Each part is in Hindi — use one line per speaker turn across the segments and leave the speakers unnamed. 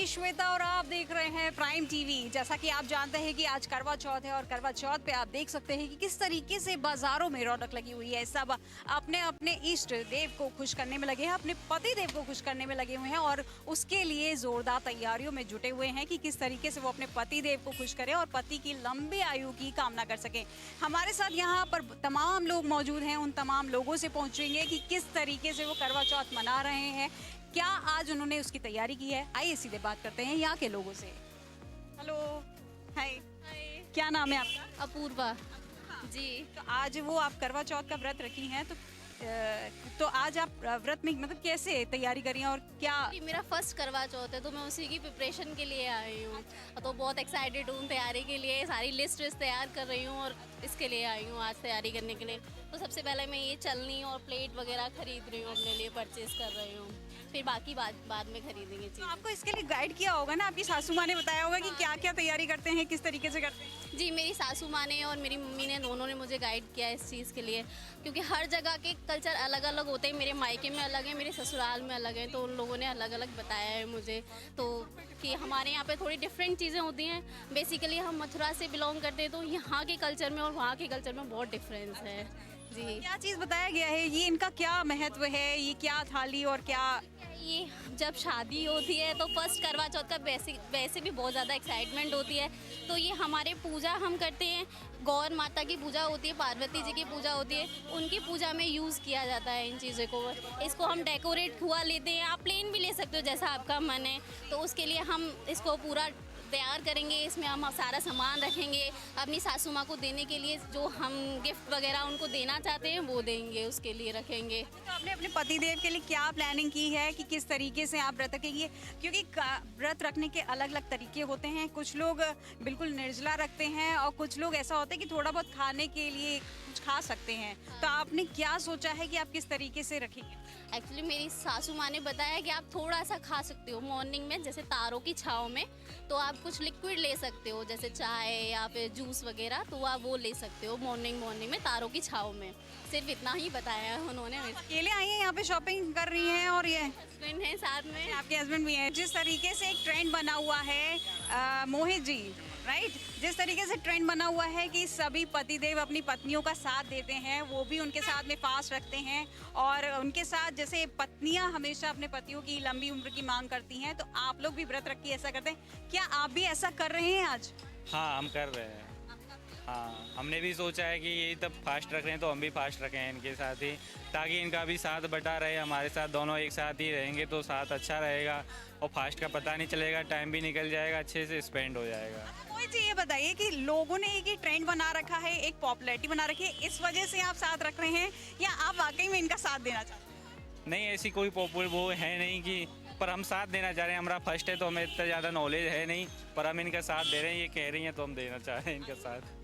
श्वेता और आप देख रहे हैं प्राइम टीवी। जैसा कि आप जानते हैं कि आज करवा चौथ है और करवा चौथ पे आप देख सकते हैं कि किस तरीके से बाजारों में रौनक लगी हुई है। सब अपने अपने इष्ट देव को खुश करने में लगे हैं, अपने पति देव को खुश करने में लगे हुए हैं और उसके लिए जोरदार तैयारियों में जुटे हुए हैं कि किस तरीके से वो अपने पति देव को खुश करें और पति की लंबी आयु की कामना कर सकें। हमारे साथ यहाँ पर तमाम लोग मौजूद हैं, उन तमाम लोगों से पूछेंगे कि किस तरीके से वो करवा चौथ मना रहे हैं, क्या आज उन्होंने उसकी तैयारी की है। आइए सीधे बात करते हैं यहाँ के लोगों से। हेलो, हाय, क्या नाम है आपका?
अपूर्वा जी।
तो आज वो आप करवा चौथ का व्रत रखी हैं, तो आज आप व्रत में मतलब कैसे तैयारी करी हैं और क्या?
ये मेरा फर्स्ट करवा चौथ है तो मैं उसी की प्रिपरेशन के लिए आई हूँ। तो बहुत एक्साइटेड हूँ तैयारी के लिए, सारी लिस्ट तैयार कर रही हूँ और इसके लिए आई हूँ आज तैयारी करने के लिए। तो सबसे पहले मैं ये चलनी और प्लेट वगैरह खरीद रही हूँ, अपने लिए परचेज कर रही हूँ, फिर बाकी बाद में खरीदेंगे
तो
चीज़।
आपको इसके लिए गाइड किया होगा ना, आपकी सासू माँ ने बताया होगा कि क्या क्या तैयारी करते हैं, किस तरीके से करते हैं?
जी, मेरी सासू माँ ने और मेरी मम्मी ने दोनों ने मुझे गाइड किया इस चीज़ के लिए, क्योंकि हर जगह के कल्चर अलग अलग होते हैं। मेरे मायके में अलग है, मेरे ससुराल में अलग है, तो उन लोगों ने अलग अलग बताया है मुझे तो कि हमारे यहाँ पे थोड़ी डिफरेंट चीज़ें होती हैं। बेसिकली हम मथुरा से बिलोंग करते हैं तो यहाँ के कल्चर में और वहाँ के कल्चर में बहुत डिफरेंस है। जी,
क्या चीज़ बताया गया है, ये इनका क्या महत्व है, ये क्या थाली और क्या?
ये जब शादी होती है तो फर्स्ट करवा चौथ का वैसे भी बहुत ज़्यादा एक्साइटमेंट होती है। तो ये हमारे पूजा हम करते हैं, गौर माता की पूजा होती है, पार्वती जी की पूजा होती है, उनकी पूजा में यूज़ किया जाता है इन चीज़ों को। इसको हम डेकोरेट हुआ लेते हैं, आप प्लेन भी ले सकते हो जैसा आपका मन है। तो उसके लिए हम इसको पूरा तैयार करेंगे, इसमें हम सारा सामान रखेंगे, अपनी सासू माँ को देने के लिए जो हम गिफ्ट वगैरह उनको देना चाहते हैं वो देंगे, उसके लिए रखेंगे।
तो आपने अपने पति देव के लिए क्या प्लानिंग की है कि किस तरीके से आप व्रत रखेंगे? क्योंकि व्रत रखने के अलग अलग तरीके होते हैं। कुछ लोग बिल्कुल निर्जला रखते हैं और कुछ लोग ऐसा होता है कि थोड़ा बहुत खाने के लिए कुछ खा सकते हैं। तो आपने क्या सोचा है कि आप किस तरीके से रखेंगे?
एक्चुअली मेरी सासू माँ ने बताया कि आप थोड़ा सा खा सकते हो मॉर्निंग में, जैसे तारों की छाँव में। तो आप कुछ लिक्विड ले सकते हो जैसे चाय या फिर जूस वगैरह, तो आप वो ले सकते हो मॉर्निंग में तारों की छाँव में। सिर्फ इतना ही बताया है उन्होंने।
अकेले आई हैं यहाँ पे शॉपिंग कर रही हैं और ये
हस्बैंड है साथ में।
आपके हस्बैंड भी हैं। जिस तरीके से एक ट्रेंड बना हुआ है मोहित जी, राइट, जिस तरीके से ट्रेंड बना हुआ है कि सभी पतिदेव अपनी पत्नियों का साथ देते हैं, वो भी उनके साथ में फास्ट रखते हैं और उनके साथ जैसे पत्नियां हमेशा अपने पतियों की लंबी उम्र की मांग करती हैं, तो आप लोग भी व्रत रख के ऐसा करते हैं। क्या आप भी ऐसा कर रहे हैं आज?
हाँ, हम कर रहे हैं। हाँ, हमने भी सोचा है कि यही तब फास्ट रख रहे हैं तो हम भी फास्ट रखें इनके साथ ही, ताकि इनका भी साथ बटा रहे, हमारे साथ दोनों एक साथ ही रहेंगे तो साथ अच्छा रहेगा और फास्ट का पता नहीं चलेगा, टाइम भी निकल जाएगा, अच्छे से स्पेंड हो जाएगा।
मोहित जी, ये बताइए कि लोगों ने एक ही ट्रेंड बना रखा है, एक पॉपुलैरिटी बना रखी है, इस वजह से आप साथ रख रहे हैं या आप वाकई में इनका साथ देना चाहते हैं?
नहीं, ऐसी कोई पॉपुलर वो है नहीं कि, पर हम साथ देना चाह रहे हैं। हमारा फर्स्ट है तो हमें इतना ज़्यादा नॉलेज है नहीं, पर हम इनका साथ दे रहे हैं, ये कह रही हैं तो हम देना चाह रहे हैं इनका साथ।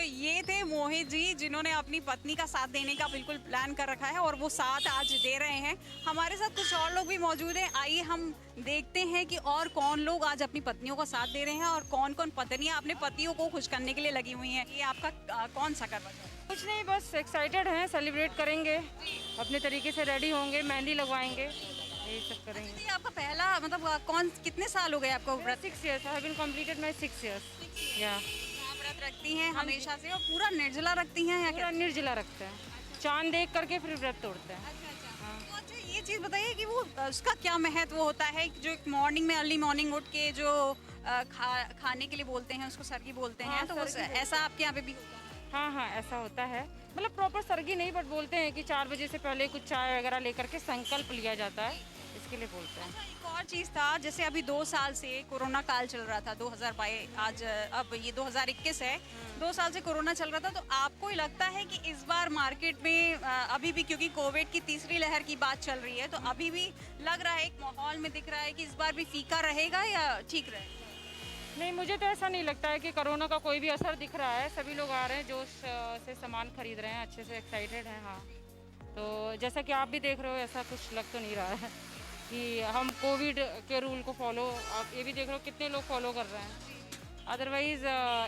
ये थे मोहित जी जिन्होंने अपनी पत्नी का साथ देने का बिल्कुल प्लान कर रखा है और वो साथ आज दे रहे हैं। हमारे साथ कुछ और लोग भी मौजूद हैं, आइए हम देखते हैं कि और कौन लोग आज अपनी पत्नियों का साथ दे रहे हैं और कौन कौन पत्नियां अपने पतियों को खुश करने के लिए लगी हुई हैं। ये आपका कौन सा करवा चौथ?
कुछ नहीं, बस एक्साइटेड हैं, सेलिब्रेट करेंगे, अपने तरीके से रेडी होंगे, मेहंदी लगवाएंगे, यही सब करेंगे।
ये आपका पहला मतलब कितने साल हो गए आपको व्रत?
6 years, I have been completed my 6 years। या
आप व्रत रखती हैं हमेशा से और पूरा निर्जला रखती हैं या
पूरा
क्या?
निर्जला रखते हैं, चांद देख करके फिर व्रत तोड़ते हैं।
तो अच्छा, ये चीज़ बताइए कि वो उसका क्या महत्व होता है कि जो मॉर्निंग में अर्ली मॉर्निंग उठ के जो खाने के लिए बोलते हैं उसको सरगी बोलते हैं,
हाँ,
तो वो
सरगी बोलते हैं।
ऐसा आपके यहाँ पे भी होता है?
हाँ हाँ, ऐसा होता है, मतलब प्रॉपर सरगी नहीं, बट बोलते हैं कि 4 बजे से पहले कुछ चाय वगैरह लेकर के संकल्प लिया जाता है, इसके लिए बोलते हैं।
अच्छा, एक और चीज़ था, जैसे अभी 2 साल से कोरोना काल चल रहा था, 2022 आज अब ये 2021 है, 2 साल से कोरोना चल रहा था, तो आपको ही लगता है कि इस बार मार्केट में अभी भी, क्योंकि कोविड की तीसरी लहर की बात चल रही है, तो अभी भी लग रहा है एक माहौल में दिख रहा है कि इस बार भी फीका रहेगा या ठीक रहेगा?
नहीं, मुझे तो ऐसा नहीं लगता है कि कोरोना का कोई भी असर दिख रहा है, सभी लोग आ रहे हैं, जोश से सामान खरीद रहे हैं, अच्छे से एक्साइटेड हैं। हाँ, तो जैसा कि आप भी देख रहे हो, ऐसा कुछ लग तो नहीं रहा है कि हम कोविड के रूल को फॉलो, आप ये भी देख रहे हो कितने लोग फॉलो कर रहे हैं। अदरवाइज़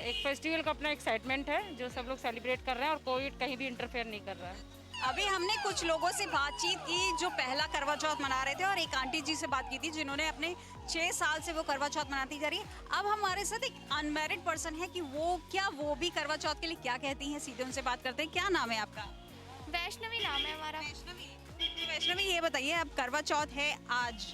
एक फेस्टिवल का अपना एक्साइटमेंट है जो सब लोग सेलिब्रेट कर रहे हैं और कोविड कहीं भी इंटरफेयर नहीं कर रहा है।
अभी हमने कुछ लोगों से बातचीत की जो पहला करवा चौथ मना रहे थे और एक आंटी जी से बात की थी जिन्होंने अपने 6 साल से वो करवा चौथ मनाती जा रही है। अब हमारे साथ एक अनमैरिड पर्सन है कि वो भी करवा चौथ के लिए क्या कहती हैं, सीधे उनसे बात करते हैं। क्या नाम है आपका?
वैष्णवी नाम है हमारा।
वैष्णवी, ये बताइए, अब करवा चौथ है आज,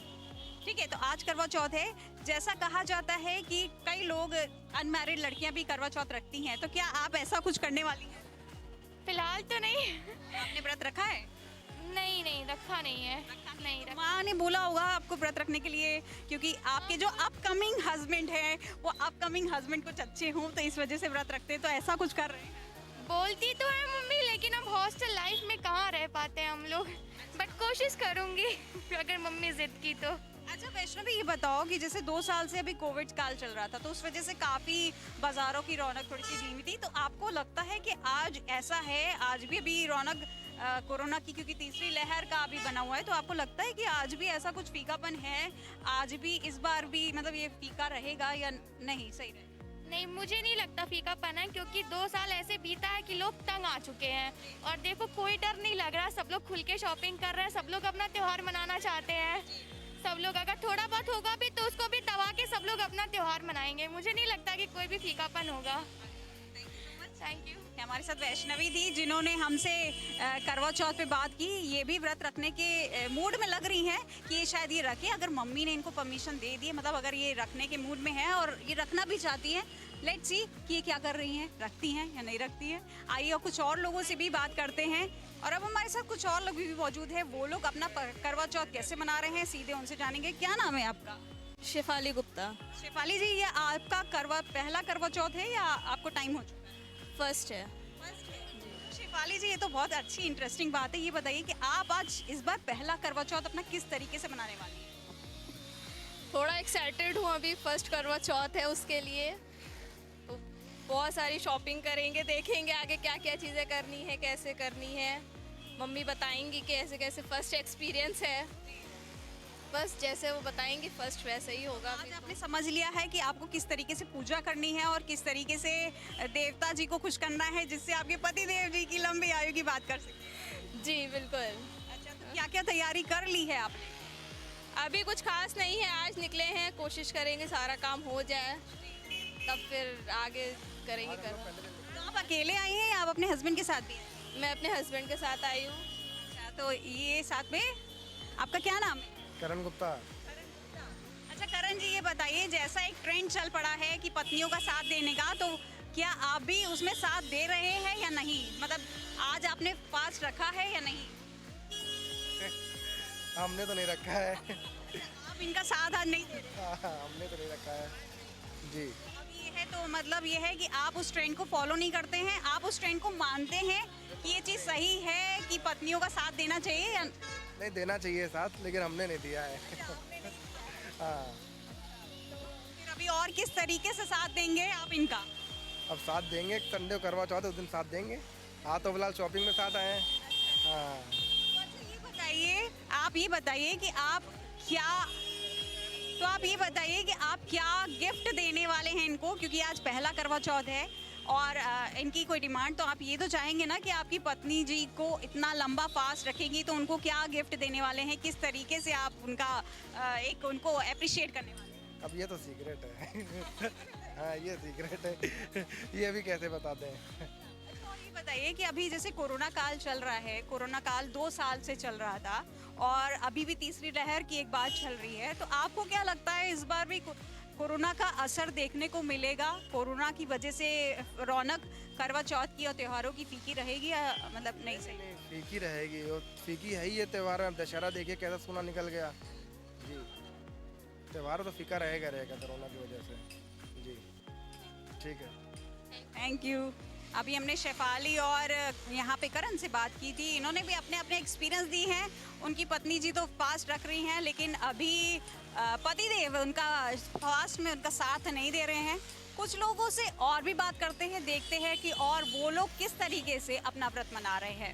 ठीक है, तो आज करवा चौथ है। जैसा कहा जाता है कि कई लोग अनमैरिड लड़कियां भी करवा चौथ रखती हैं, तो क्या आप ऐसा कुछ करने वाली हैं?
फिलहाल तो नहीं।
आपने व्रत रखा है?
नहीं रखा नहीं है। नहीं रखा।
माँ ने बोला होगा आपको व्रत रखने के लिए, क्योंकि आपके जो अपकमिंग हस्बैंड है वो अपकमिंग हस्बैंड कुछ अच्छे हों तो इस वजह से व्रत रखते हैं, तो ऐसा कुछ कर रहे हैं?
बोलती तो है मम्मी, लेकिन अब हॉस्टल लाइफ में कहाँ रह पाते हैं हम लोग, बट कोशिश करूँगी अगर मम्मी जिद की तो।
अच्छा वैष्णवी, ये बताओ कि जैसे 2 साल से अभी कोविड काल चल रहा था तो उस वजह से काफी बाजारों की रौनक थोड़ी सी धीमी थी, तो आपको लगता है कि आज ऐसा है, आज भी अभी रौनक कोरोना की क्योंकि तीसरी लहर का अभी बना हुआ है, तो आपको लगता है कि आज भी ऐसा कुछ फीकापन है, आज भी इस बार भी मतलब ये फीका रहेगा या नहीं? सही रहे?
नहीं, मुझे नहीं लगता फीकापन है, क्योंकि 2 साल ऐसे बीता है कि लोग तंग आ चुके हैं और देखो कोई डर नहीं लग रहा, सब लोग खुल के शॉपिंग कर रहे हैं, सब लोग अपना त्योहार मनाना चाहते हैं। सब लोग अगर थोड़ा बहुत होगा भी तो उसको भी दबा के सब लोग अपना त्योहार मनाएंगे। मुझे नहीं लगता कि कोई भी फीकापन होगा। Thank you.
हमारे साथ वैष्णवी थी जिन्होंने हमसे करवा चौथ पे बात की। ये भी व्रत रखने के मूड में लग रही हैं कि ये शायद ये रखे, अगर मम्मी ने इनको परमिशन दे दी है, मतलब अगर ये रखने के मूड में है और ये रखना भी चाहती हैं। लेट्स सी कि ये क्या कर रही हैं, रखती हैं या नहीं रखती हैं। आइए और कुछ और लोगों से भी बात करते हैं। और अब हमारे साथ कुछ और लोग भी मौजूद है, वो लोग अपना करवा चौथ कैसे मना रहे हैं सीधे उनसे जानेंगे। क्या नाम है आपका?
शेफाली गुप्ता।
शेफाली जी, ये आपका पहला करवा चौथ है या आपको टाइम हो चुका है?
फर्स्ट है।
शेफाली जी, ये तो बहुत अच्छी इंटरेस्टिंग बात है। ये बताइए कि आप आज इस बार पहला करवा चौथ अपना किस तरीके से मनाने वाली हैं?
थोड़ा एक्साइटेड हूँ, अभी फर्स्ट करवा चौथ है उसके लिए, तो बहुत सारी शॉपिंग करेंगे, देखेंगे आगे क्या क्या चीज़ें करनी है, कैसे करनी है, मम्मी बताएंगी कि कैसे कैसे फर्स्ट एक्सपीरियंस है, बस जैसे वो बताएंगी फर्स्ट वैसे ही होगा।
आज आपने समझ लिया है कि आपको किस तरीके से पूजा करनी है और किस तरीके से देवता जी को खुश करना है जिससे आपके पति देव जी की लंबी आयु की बात कर सकें।
जी बिल्कुल।
अच्छा, तो क्या क्या तैयारी कर ली है आपने?
अभी कुछ खास नहीं है, आज निकले हैं, कोशिश करेंगे सारा काम हो जाए, तब फिर आगे करेंगे करवा।
तो आप अकेले आई हैं या आप अपने हस्बैंड के साथ भी हैं?
मैं अपने हस्बैंड के साथ आई हूँ।
अच्छा, तो ये साथ में आपका क्या नाम है?
करण गुप्ता।
अच्छा करण जी, ये बताइए, जैसा एक ट्रेंड चल पड़ा है कि पत्नियों का साथ देने का, तो क्या आप भी उसमें साथ दे रहे हैं या नहीं? मतलब आज आपने फास्ट रखा है या नहीं?
हमने तो नहीं रखा है।
आप इनका साथ आज नहीं दे रहे?
हमने तो नहीं रखा है जी।
अब ये है तो मतलब ये है कि आप उस ट्रेंड को फॉलो नहीं करते हैं, आप उस ट्रेंड को मानते हैं कि ये चीज़ सही है कि पत्नियों का साथ देना चाहिए या
नहीं? देना चाहिए साथ, लेकिन हमने नहीं दिया है। हाँ,
फिर अभी और किस तरीके से साथ देंगे आप इनका?
अब साथ देंगे, संडे को करवा चौथ है, उस दिन साथ देंगे। हाँ, तो फिलहाल शॉपिंग में साथ आए हैं। हाँ,
आप ये बताइए कि आप क्या गिफ्ट देने वाले हैं इनको, क्योंकि आज पहला करवा चौथ है और इनकी कोई डिमांड, तो आप ये तो चाहेंगे ना कि आपकी पत्नी जी को इतना लंबा फास्ट रखेगी, तो उनको क्या गिफ्ट देने वाले हैं, किस तरीके से आप उनको अप्रिशिएट करने वाले हैं?
अब ये तो सीक्रेट है। हाँ, ये सीक्रेट है, ये अभी कैसे बताते हैं।
और ये बताइए कि अभी जैसे कोरोना काल चल रहा है, कोरोना काल 2 साल से चल रहा था और अभी भी तीसरी लहर की एक बात चल रही है, तो आपको क्या लगता है इस बार भी कोरोना का असर देखने को मिलेगा? कोरोना की वजह से रौनक करवा चौथ की और त्योहारों की फीकी रहेगी या मतलब नहीं? सही
नहीं, फीकी रहेगी, वो फीकी है ही ये त्यौहार। अब दशहरा देखिए कैसा सोना निकल गया जी। त्यौहार तो फीका रहेगा कोरोना की वजह से जी। ठीक है,
थैंक यू। अभी हमने शेफाली और यहाँ पे करण से बात की थी, इन्होंने भी अपने अपने एक्सपीरियंस दी हैं। उनकी पत्नी जी तो फास्ट रख रही हैं, लेकिन अभी पति देव उनका फास्ट में उनका साथ नहीं दे रहे हैं। कुछ लोगों से और भी बात करते हैं, देखते हैं कि और वो लोग किस तरीके से अपना व्रत मना रहे हैं।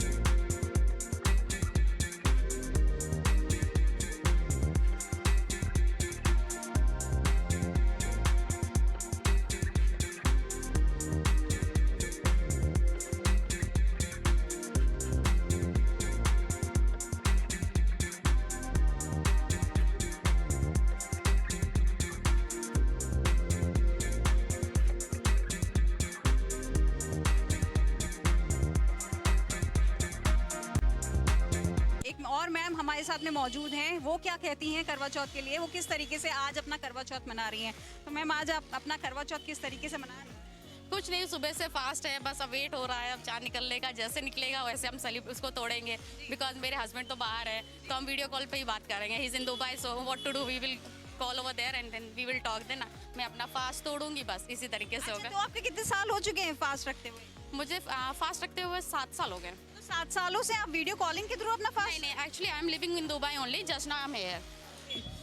एक और मैम हमारे साथ में मौजूद हैं, वो क्या कहती हैं करवा चौथ के लिए, वो किस तरीके से आज अपना करवा चौथ मना रही हैं। तो मैम आज आप अपना करवा चौथ किस तरीके से मना रही हैं?
कुछ नहीं, सुबह से फास्ट है, बस अब वेट हो रहा है अब चाँद निकलने का। जैसे निकलेगा वैसे हम उसको तोड़ेंगे, बिकॉज मेरे हस्बैंड तो बाहर है, तो हम वीडियो कॉल पे ही बात करेंगे। He is in Dubai, so what to do, we will call over there and then we will talk. Then मैं अपना फास्ट तोड़ूंगी, बस इसी तरीके से
अच्छा,
होगा।
तो आपके कितने साल हो चुके हैं फास्ट रखते हुए?
मुझे फास्ट रखते हुए 7 साल हो गए।
तो 7 सालों से आप वीडियो कॉलिंग के थ्रू अपना
नहीं
फास्ट?
नहीं, actually I am living in Dubai only, just now I am here.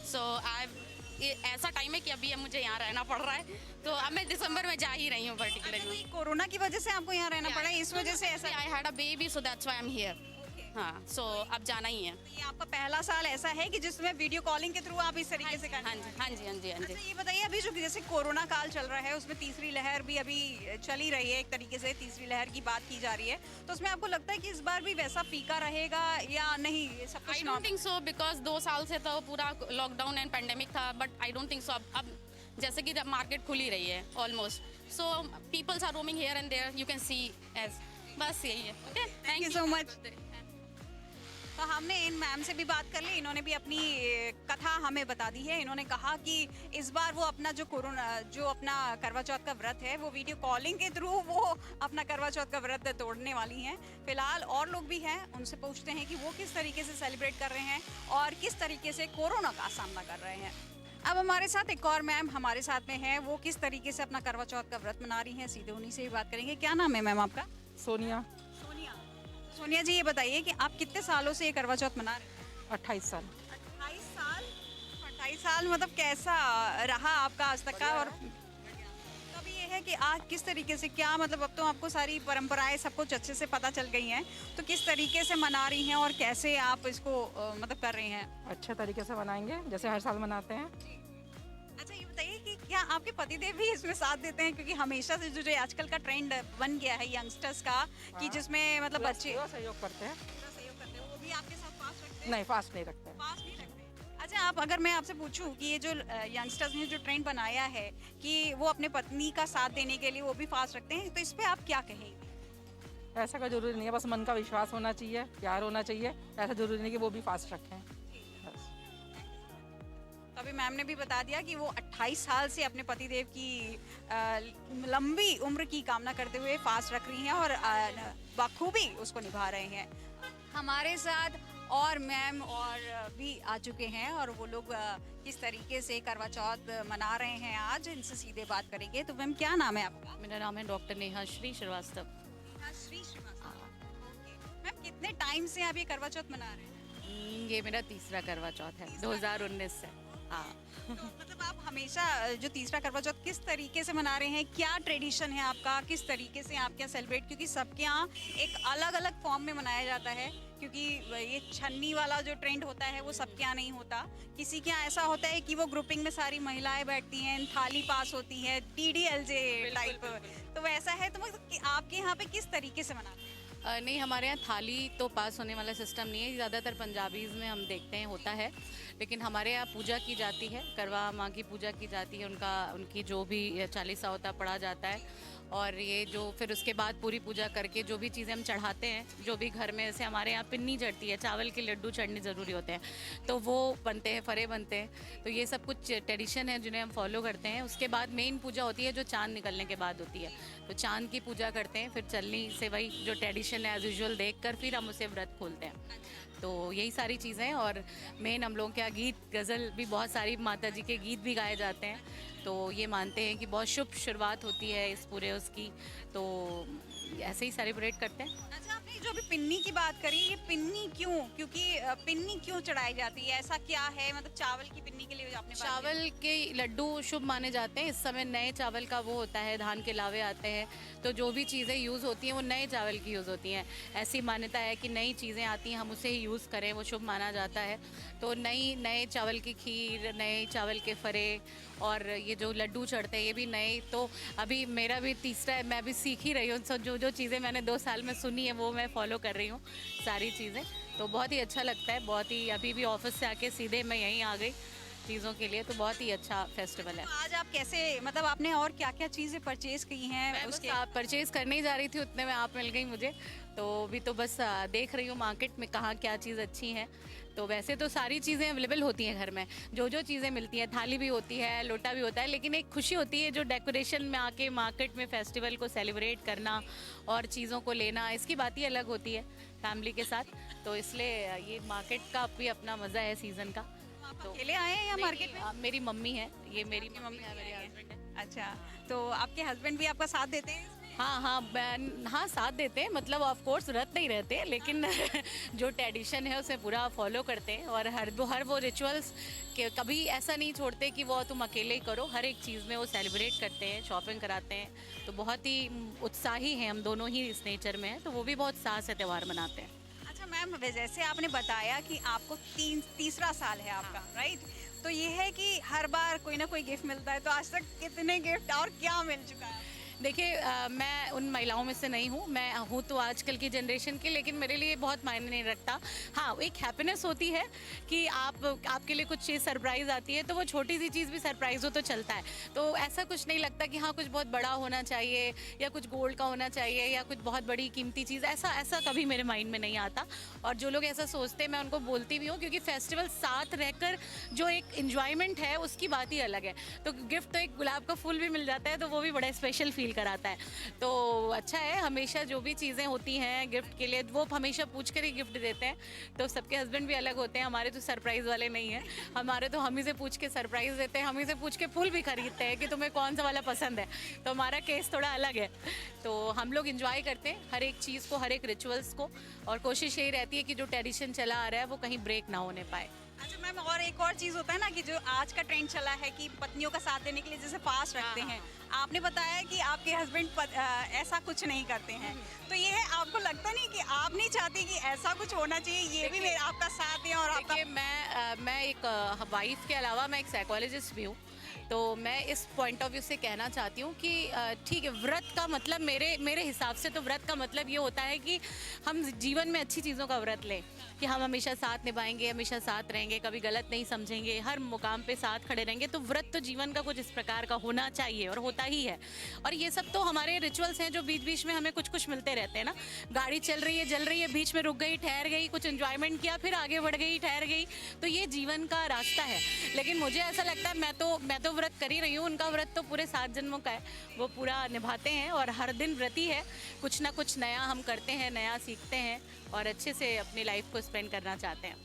So ये ऐसा टाइम है कि अभी मुझे यहाँ रहना पड़ रहा है, तो अब मैं दिसंबर में जा ही रही हूँ पर्टिकुलरली।
कोरोना की वजह से आपको यहाँ रहना पड़ा है, इस वजह से ऐसा?
I had a baby, so that's why I am here. हाँ, सो अब जाना ही है।
तो ये आपका पहला साल ऐसा है कि जिसमें वीडियो कॉलिंग के थ्रू आप इस तरीके से कर
हाँ
रहे
जी
हैं?
हाँ जी हाँ जी हाँ जी।
अच्छा, ये बताइए अभी जो जैसे कोरोना काल चल रहा है उसमें तीसरी लहर भी अभी चल ही रही है, एक तरीके से तीसरी लहर की बात की जा रही है, तो उसमें आपको लगता है कि इस बार भी वैसा फीका रहेगा या नहीं? ये सब
आई
कुछ
डोंट थिंक सो, बिकॉज 2 साल से तो पूरा लॉकडाउन एंड पेंडेमिक था, but I don't think so. अब जैसे कि जब मार्केट खुली रही है almost, so peoples are roaming here and there, you can see as, बस यही है। Okay,
thank you so much. तो हमने इन मैम से भी बात कर ली, इन्होंने भी अपनी कथा हमें बता दी है। इन्होंने कहा कि इस बार वो अपना जो अपना करवा चौथ का व्रत है वो वीडियो कॉलिंग के थ्रू वो अपना करवा चौथ का व्रत तोड़ने वाली हैं। फिलहाल और लोग भी हैं, उनसे पूछते हैं कि वो किस तरीके से सेलिब्रेट कर रहे हैं और किस तरीके से कोरोना का सामना कर रहे हैं। अब हमारे साथ एक और मैम हमारे साथ में है, वो किस तरीके से अपना करवा चौथ का व्रत मना रही हैं, सीधे उन्हीं से ही बात करेंगे। क्या नाम है मैम आपका?
सोनिया।
सोनिया जी, ये बताइए कि आप कितने सालों से ये करवा चौथ मना रहे हैं?
28 साल।
28 साल? 28 साल मतलब कैसा रहा आपका आज तक का? और तब ये है कि आज किस तरीके से, क्या मतलब अब तो आपको सारी परंपराएं सब कुछ अच्छे से पता चल गई हैं, तो किस तरीके से मना रही हैं और कैसे आप इसको मतलब कर रही हैं?
अच्छे तरीके से मनाएंगे जैसे हर साल मनाते हैं।
अच्छा, ये बताइए कि क्या आपके पतिदेव भी इसमें साथ देते हैं? क्योंकि हमेशा से जो आजकल का ट्रेंड बन गया है यंगस्टर्स का कि जिसमें मतलब बच्चे
पूरा सहयोग करते हैं।
पूरा सहयोग करते हैं, वो भी आपके साथ फास्ट रखते हैं?
नहीं, फास्ट नहीं रखते हैं।
फास्ट नहीं रखते। अच्छा, आप अगर मैं आपसे पूछूं कि ये जो यंगस्टर्स ने जो ट्रेंड बनाया है कि वो अपने पत्नी का साथ देने के लिए वो भी फास्ट रखते हैं, तो इस पे आप क्या कहेंगे?
ऐसा कोई जरूरी नहीं है, बस मन का विश्वास होना चाहिए, प्यार होना चाहिए। ऐसा जरूरी नहीं कि वो भी फास्ट रखें। बस।
तो अभी मैम ने भी बता दिया कि वो 28 साल से अपने पतिदेव की लंबी उम्र की कामना करते हुए फास्ट रख रही हैं और बखूबी उसको निभा रहे हैं। हमारे साथ और मैम और भी आ चुके हैं और वो लोग किस तरीके से करवा चौथ मना रहे हैं आज, इनसे सीधे बात करेंगे। तो मैम क्या नाम है आपका?
मेरा नाम है डॉक्टर नेहा श्री श्रीवास्तव।
श्री श्रीवास्तव। मैम कितने टाइम से आप ये करवा चौथ मना रहे हैं?
ये मेरा तीसरा करवा चौथ है 2019 से। हाँ।
तो मतलब आप हमेशा जो तीसरा करवा चौथ किस तरीके से मना रहे हैं, क्या ट्रेडिशन है आपका, किस तरीके से आप क्या सेलिब्रेट? क्योंकि सबके यहाँ एक अलग अलग फॉर्म में मनाया जाता है, क्योंकि ये छन्नी वाला जो ट्रेंड होता है वो सबके यहाँ नहीं होता। किसी के यहाँ ऐसा होता है कि वो ग्रुपिंग में सारी महिलाएं बैठती हैं, थाली पास होती है, TDLJ टाइप, तो वैसा है। तो मतलब कि आपके यहाँ पे किस तरीके से मनाते हैं?
नहीं, हमारे यहाँ थाली तो पास होने वाला सिस्टम नहीं है, ज़्यादातर पंजाबीज़ में हम देखते हैं होता है, लेकिन हमारे यहाँ पूजा की जाती है, करवा माँ की पूजा की जाती है, उनकी जो भी चालीसा होता है पढ़ा जाता है, और ये जो फिर उसके बाद पूरी पूजा करके जो भी चीज़ें हम चढ़ाते हैं, जो भी घर में, जैसे हमारे यहाँ पिन्नी चढ़ती है, चावल के लड्डू चढ़ने ज़रूरी होते हैं, तो वो बनते हैं, फरे बनते हैं, तो ये सब कुछ ट्रेडिशन है जिन्हें हम फॉलो करते हैं। उसके बाद मेन पूजा होती है जो चाँद निकलने के बाद होती है, तो चाँद की पूजा करते हैं, फिर चलनी से वही जो ट्रेडिशन है एज यूजुअल देख कर फिर हम उसे व्रत खोलते हैं। तो यही सारी चीज़ें, और मेन हम लोगों के यहाँ गीत गज़ल भी बहुत सारी माता जी के गीत भी गाए जाते हैं, तो ये मानते हैं कि बहुत शुभ शुरुआत होती है इस पूरे उसकी, तो ऐसे ही सेलिब्रेट करते हैं।
अच्छा, आपने जो भी पिन्नी की बात करी, ये पिन्नी क्यों, क्योंकि पिन्नी क्यों चढ़ाई जाती है, ऐसा क्या है? मतलब चावल की पिन्नी के लिए आपने बात
चावल के लड्डू शुभ माने जाते हैं, इस समय नए चावल का वो होता है, धान के लावे आते हैं, तो जो भी चीज़ें यूज़ होती हैं वो नए चावल की यूज़ होती हैं। ऐसी मान्यता है कि नई चीज़ें आती हैं हम उसे ही यूज़ करें, वो शुभ माना जाता है। तो नए चावल की खीर, नए चावल के फरे, और ये जो लड्डू चढ़ते हैं ये भी नए। तो अभी मेरा भी तीसरा है, मैं भी सीख ही रही हूँ, सो जो चीज़ें मैंने 2 साल में सुनी है वो मैं फॉलो कर रही हूँ सारी चीज़ें, तो बहुत ही अच्छा लगता है। बहुत ही, अभी भी ऑफिस से आके सीधे मैं यहीं आ गई चीज़ों के लिए, तो बहुत ही अच्छा फेस्टिवल है।
तो आज आप कैसे, मतलब आपने और क्या क्या चीज़ें परचेज की हैं?
मैं उसके आप परचेज़ करने ही जा रही थी, उतने में आप मिल गई मुझे, तो अभी तो बस देख रही हूँ मार्केट में कहाँ क्या चीज़ अच्छी है। तो वैसे तो सारी चीज़ें अवेलेबल होती हैं घर में, जो जो चीज़ें मिलती हैं, थाली भी होती है, लोटा भी होता है, लेकिन एक खुशी होती है जो डेकोरेशन में आके मार्केट में फेस्टिवल को सेलिब्रेट करना और चीज़ों को लेना, इसकी बात ही अलग होती है फैमिली के साथ। तो इसलिए ये मार्केट का भी अपना मज़ा है सीज़न का।
तो अकेले आए हैं या मार्केट में?
मेरी मम्मी है, ये मेरी मम्मी है, मेरे हस्बैंड है।
अच्छा, तो आपके हस्बैंद भी आपका साथ देते हैं?
हाँ साथ देते हैं, मतलब ऑफ कोर्स व्रत नहीं रहते, लेकिन जो ट्रेडिशन है उसे पूरा फॉलो करते हैं और हर वो रिचुअल्स के कभी ऐसा नहीं छोड़ते कि वो तुम अकेले ही करो। हर एक चीज़ में वो सेलिब्रेट करते हैं, शॉपिंग कराते हैं। तो बहुत ही उत्साही हैं हम दोनों ही इस नेचर में हैं, तो वो भी बहुत साथ से त्यौहार मनाते हैं।
अच्छा मैम, जैसे आपने बताया कि आपको तीसरा साल है आपका, राइट? तो ये है कि हर बार कोई ना कोई गिफ्ट मिलता है, तो आज तक कितने गिफ्ट और क्या मिल चुका है?
देखिए मैं उन महिलाओं में से नहीं हूँ, मैं हूँ तो आजकल की जनरेशन की, लेकिन मेरे लिए बहुत मायने नहीं रखता। हाँ, एक हैप्पीनेस होती है कि आपके लिए कुछ चीज़ सरप्राइज़ आती है, तो वो छोटी सी चीज़ भी सरप्राइज़ हो तो चलता है। तो ऐसा कुछ नहीं लगता कि हाँ कुछ बहुत बड़ा होना चाहिए या कुछ गोल्ड का होना चाहिए या कुछ बहुत बड़ी कीमती चीज़, ऐसा कभी मेरे माइंड में नहीं आता। और जो लोग ऐसा सोचते हैं मैं उनको बोलती भी हूँ, क्योंकि फेस्टिवल साथ रहकर जो एक इन्जॉयमेंट है उसकी बात ही अलग है। तो गिफ्ट तो एक गुलाब का फूल भी मिल जाता है, तो वो भी बड़ा स्पेशल फील कराता है। तो अच्छा है, हमेशा जो भी चीज़ें होती हैं गिफ्ट के लिए वो हमेशा पूछ कर ही गिफ्ट देते हैं। तो सबके हस्बैंड भी अलग होते हैं, हमारे तो सरप्राइज़ वाले नहीं हैं। हमारे तो हम ही से पूछ के सरप्राइज़ देते हैं, हम ही से पूछ के फूल भी खरीदते हैं कि तुम्हें कौन सा वाला पसंद है। तो हमारा केस थोड़ा अलग है। तो हम लोग इंजॉय करते हैं हर एक चीज़ को, हर एक रिचुअल्स को, और कोशिश यही रहती है कि जो ट्रेडिशन चला आ रहा है वो कहीं ब्रेक ना होने पाए।
अच्छा मैम, और एक और चीज़ होता है ना कि जो आज का ट्रेंड चला है कि पत्नियों का साथ देने के लिए जैसे फास्ट रखते हैं, आपने बताया कि आपके हस्बैंड ऐसा कुछ नहीं करते हैं, तो ये है, आपको लगता नहीं कि आप नहीं चाहती कि ऐसा कुछ होना चाहिए, ये भी मेरा आपका साथ है? और आपका
मैं एक वाइफ के अलावा मैं एक साइकोलॉजिस्ट भी हूँ। तो मैं इस पॉइंट ऑफ व्यू से कहना चाहती हूँ कि ठीक है, व्रत का मतलब मेरे हिसाब से तो व्रत का मतलब ये होता है कि हम जीवन में अच्छी चीज़ों का व्रत लें, कि हम हमेशा साथ निभाएंगे, हमेशा साथ रहेंगे, कभी गलत नहीं समझेंगे, हर मुकाम पे साथ खड़े रहेंगे। तो व्रत तो जीवन का कुछ इस प्रकार का होना चाहिए और होता ही है। और ये सब तो हमारे रिचुअल्स हैं जो बीच बीच में हमें कुछ कुछ मिलते रहते हैं ना। गाड़ी चल रही है, जल रही है, बीच में रुक गई, ठहर गई, कुछ एंजॉयमेंट किया, फिर आगे बढ़ गई, ठहर गई। तो ये जीवन का रास्ता है। लेकिन मुझे ऐसा लगता है, मैं तो व्रत कर ही रही हूँ, उनका व्रत तो पूरे 7 जन्मों का है, वो पूरा निभाते हैं और हर दिन व्रती है। कुछ ना कुछ नया हम करते हैं, नया सीखते हैं और अच्छे से अपनी लाइफ को स्पेंड करना चाहते हैं।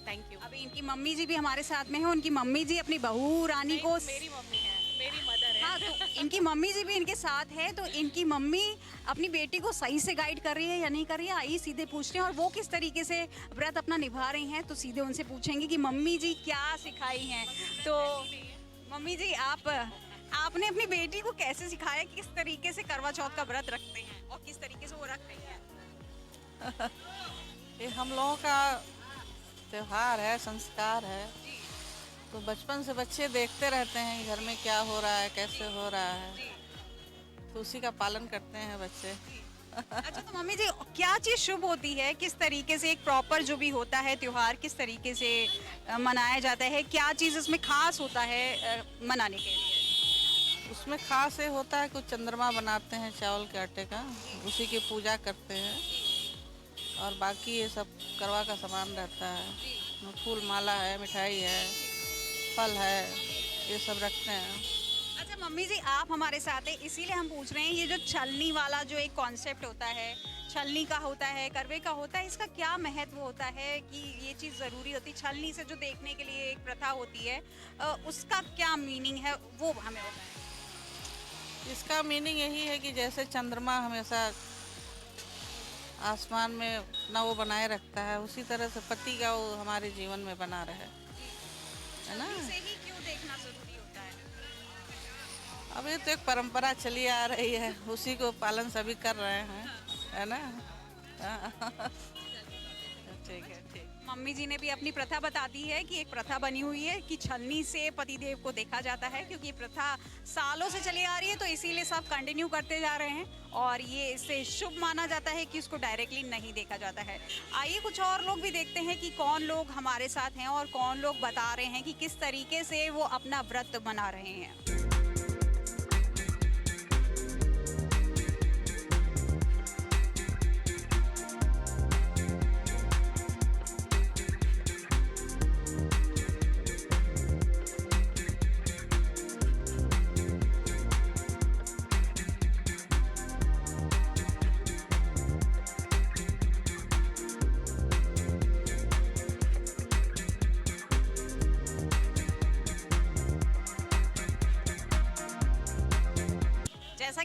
Thank you.
अभी इनकी मम्मी जी भी हमारे साथ में है, उनकी मम्मी जी अपनी बहू रानी को,
मेरी मम्मी है, मेरी मदर है।
हाँ, तो इनकी मम्मी जी भी इनके साथ है। तो इनकी मम्मी अपनी बेटी को सही से गाइड कर रही है या नहीं कर रही है, आइए सीधे पूछते हैं। और वो किस तरीके से व्रत अपना निभा रही हैं, तो सीधे उनसे पूछेंगे कि मम्मी जी क्या सिखाई हैं। तो मम्मी जी, आपने अपनी बेटी को कैसे सिखाया कि किस तरीके से करवा चौथ का व्रत रखते हैं और किस तरीके से वो रख रही है?
ये हम लोगों का त्योहार है, संस्कार है। तो बचपन से बच्चे देखते रहते हैं घर में क्या हो रहा है, कैसे हो रहा है, तो उसी का पालन करते हैं बच्चे।
अच्छा, तो मम्मी जी क्या चीज़ शुभ होती है, किस तरीके से एक प्रॉपर जो भी होता है त्योहार किस तरीके से मनाया जाता है, क्या चीज़ उसमें खास होता है मनाने के लिए?
उसमें खास ये होता है, कुछ चंद्रमा बनाते हैं चावल के आटे का, उसी की पूजा करते हैं। और बाकी ये सब करवा का सामान रहता है, फूल माला है, मिठाई है, फल है, ये सब रखते हैं।
अच्छा मम्मी जी, आप हमारे साथ हैं इसीलिए हम पूछ रहे हैं, ये जो छलनी वाला जो एक कॉन्सेप्ट होता है, छलनी का होता है, करवे का होता है, इसका क्या महत्व होता है कि ये चीज़ ज़रूरी होती है? छलनी से जो देखने के लिए एक प्रथा होती है, उसका क्या मीनिंग है वो हमें बताएं।
इसका मीनिंग यही है कि जैसे चंद्रमा हमेशा आसमान में ना वो बनाए रखता है, उसी तरह से पति का वो हमारे जीवन में बना रहे, है ना।
इसे ही क्यों देखना ज़रूरी होता है?
अब ये तो एक परंपरा चली आ रही है, उसी को पालन सभी कर रहे हैं, है ना। ठीक है, ठीक।
मम्मी जी ने भी अपनी प्रथा बता दी है कि एक प्रथा बनी हुई है कि छलनी से पतिदेव को देखा जाता है, क्योंकि ये प्रथा सालों से चली आ रही है, तो इसीलिए सब कंटिन्यू करते जा रहे हैं और ये इससे शुभ माना जाता है कि इसको डायरेक्टली नहीं देखा जाता है। आइए कुछ और लोग भी देखते हैं कि कौन लोग हमारे साथ हैं और कौन लोग बता रहे हैं कि किस तरीके से वो अपना व्रत मना रहे हैं।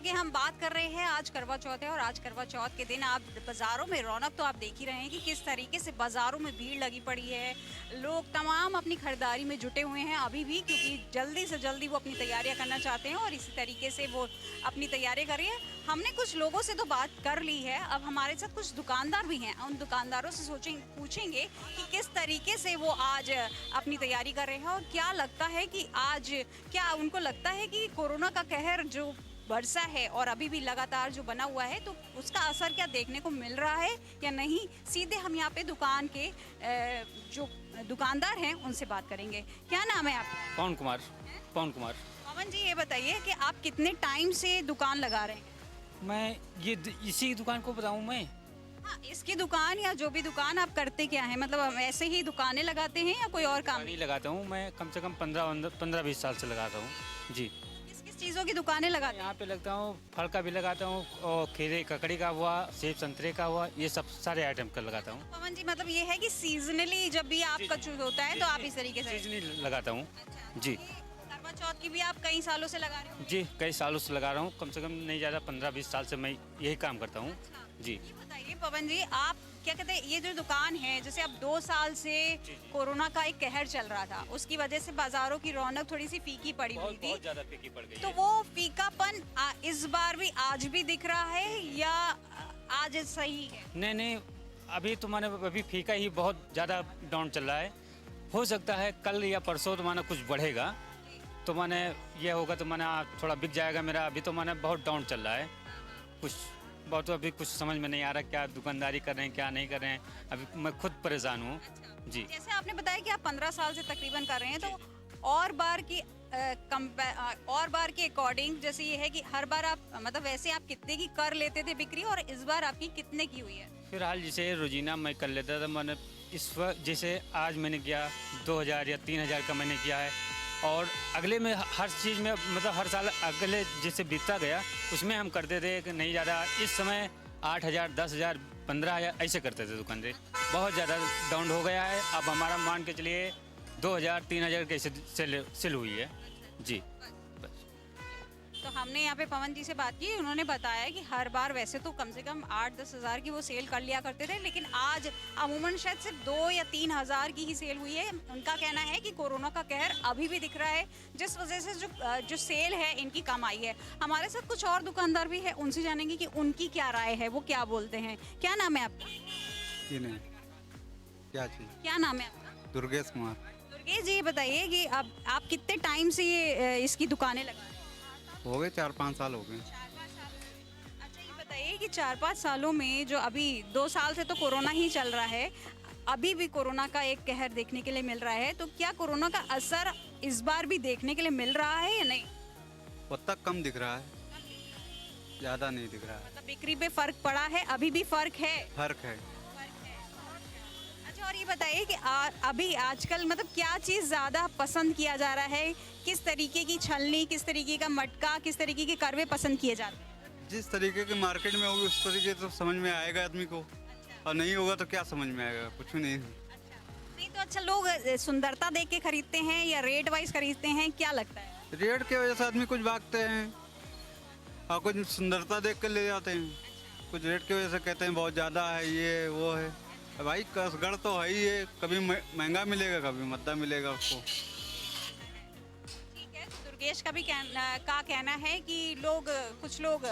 कि हम बात कर रहे हैं, आज करवा चौथ है और आज करवा चौथ के दिन आप बाज़ारों में रौनक तो आप देख ही रहे हैं कि किस तरीके से बाज़ारों में भीड़ लगी पड़ी है। लोग तमाम अपनी खरीदारी में जुटे हुए हैं अभी भी, क्योंकि जल्दी से जल्दी वो अपनी तैयारियां करना चाहते हैं और इसी तरीके से वो अपनी तैयारी कर रही है। हमने कुछ लोगों से तो बात कर ली है, अब हमारे साथ कुछ दुकानदार भी हैं। उन दुकानदारों से पूछेंगे कि किस तरीके से वो आज अपनी तैयारी कर रहे हैं और क्या लगता है कि आज क्या उनको लगता है कि कोरोना का कहर जो बरसा है और अभी भी लगातार जो बना हुआ है, तो उसका असर क्या देखने को मिल रहा है या नहीं। सीधे हम यहाँ पे दुकान के जो दुकानदार हैं उनसे बात करेंगे। क्या नाम है आपका?
पवन कुमार। पवन कुमार।
पवन जी, ये बताइए कि आप कितने टाइम से दुकान लगा रहे हैं?
मैं ये इसी दुकान को बताऊं मैं?
हाँ, इसकी दुकान या जो भी दुकान आप करते क्या है, मतलब ऐसे ही दुकानें लगाते हैं या कोई और काम?
नहीं लगाता हूँ मैं, कम से कम 15-20 साल से लगाता हूँ जी।
किस किस चीज़ों की दुकानें लगाते हैं?
यहाँ पे लगता हूँ, फल का भी लगाता हूँ और खीरे ककड़ी का हुआ, सेब संतरे का हुआ, ये सब सारे आइटम का लगाता हूँ।
पवन जी, मतलब ये है कि सीजनली जब भी आपका चूज होता है तो आप इस तरीके से
सीजनली लगाता हूँ जी।
करवा चौथ की भी आप कई सालों से लगा रहे हो?
जी, कई सालों से लगा रहा हूँ, कम से कम नहीं ज़्यादा 15-20 साल से मैं यही काम करता हूँ जी।
ये बताइए पवन जी, आप क्या कहते हैं, ये जो दुकान है, जैसे अब 2 साल से कोरोना का एक कहर चल रहा था, उसकी वजह से बाजारों की रौनक थोड़ी सी फीकी पड़ी हुई थी,
बहुत ज़्यादा फीकी पड़ गई
तो
है।
वो फीकापन इस बार भी आज भी दिख रहा है या आज सही है?
नहीं, अभी तो मैंने अभी फीका ही बहुत ज़्यादा डाउन चल रहा है। हो सकता है कल या परसों तो मैंने कुछ बढ़ेगा, तो मैंने ये होगा तो मैंने थोड़ा बिक जाएगा मेरा। अभी तो मैंने बहुत डाउन चल रहा है, कुछ बहुत अभी कुछ समझ में नहीं आ रहा क्या दुकानदारी कर रहे हैं क्या नहीं कर रहे हैं, अभी मैं खुद परेशान हूँ जी।
जैसे आपने बताया कि आप 15 साल से तकरीबन कर रहे हैं, तो और बार के अकॉर्डिंग जैसे ये है कि हर बार आप मतलब वैसे आप कितने की कर लेते थे बिक्री और इस बार आपकी कितने की हुई है?
फिलहाल जैसे रोजीना मैं कर लेता था, मैंने इस वक्त जैसे आज मैंने किया 2000 या 3000 का मैंने किया है, और अगले में हर चीज़ में मतलब हर साल अगले जैसे बीतता गया उसमें हम करते थे कि नहीं ज़्यादा। इस समय 8000, 10,000, 15,000 ऐसे करते थे दुकान से। बहुत ज़्यादा डाउन हो गया है। अब हमारा मान के चलिए 2000, 3000 कैसे सेल हुई है जी।
तो हमने यहाँ पे पवन जी से बात की, उन्होंने बताया कि हर बार वैसे तो कम से कम 8-10 हज़ार की वो सेल कर लिया करते थे, लेकिन आज अमूमन शायद सिर्फ 2 या 3 हज़ार की ही सेल हुई है। उनका कहना है कि कोरोना का कहर अभी भी दिख रहा है, जिस वजह से जो सेल है इनकी कम आई है। हमारे साथ कुछ और दुकानदार भी है, उनसे जानेंगे कि उनकी क्या राय है, वो क्या बोलते हैं। क्या नाम है आपका? क्या नाम है आपका?
दुर्गेश कुमार।
दुर्गेश जी, ये बताइए कि आप कितने टाइम से ये इसकी दुकानें लगा रहे हैं?
हो गए 4-5 साल हो गए।
अच्छा, ये बताइए कि 4-5 सालों में जो अभी 2 साल से तो कोरोना ही चल रहा है, अभी भी कोरोना का एक कहर देखने के लिए मिल रहा है, तो क्या कोरोना का असर इस बार भी देखने के लिए मिल रहा है या नहीं?
उतना कम दिख रहा है, ज़्यादा नहीं दिख रहा है।
मतलब बिक्री पे फर्क पड़ा है, अभी भी फर्क है?
फर्क है।
अच्छा, और ये बताइए कि अभी आजकल मतलब क्या चीज़ ज़्यादा पसंद किया जा रहा है? किस तरीके की छलनी, किस तरीके का मटका, किस तरीके के करवे पसंद किए जाते हैं?
जिस तरीके के मार्केट में होगी उस तरीके तो समझ में आएगा आदमी को, और नहीं होगा तो क्या समझ में आएगा, कुछ नहीं।
नहीं तो अच्छा, लोग सुंदरता देख के खरीदते हैं या रेट वाइज खरीदते हैं, क्या लगता है?
रेट की वजह से आदमी कुछ भागते हैं और कुछ सुंदरता देख कर ले जाते हैं, कुछ रेट की वजह से कहते हैं बहुत ज़्यादा है, ये वो है। भाई कसगढ़ तो है ही है, कभी महंगा मिलेगा कभी मद्दा मिलेगा उसको।
ठीक है, तो दुर्गेश का भी कहना है कि कुछ लोग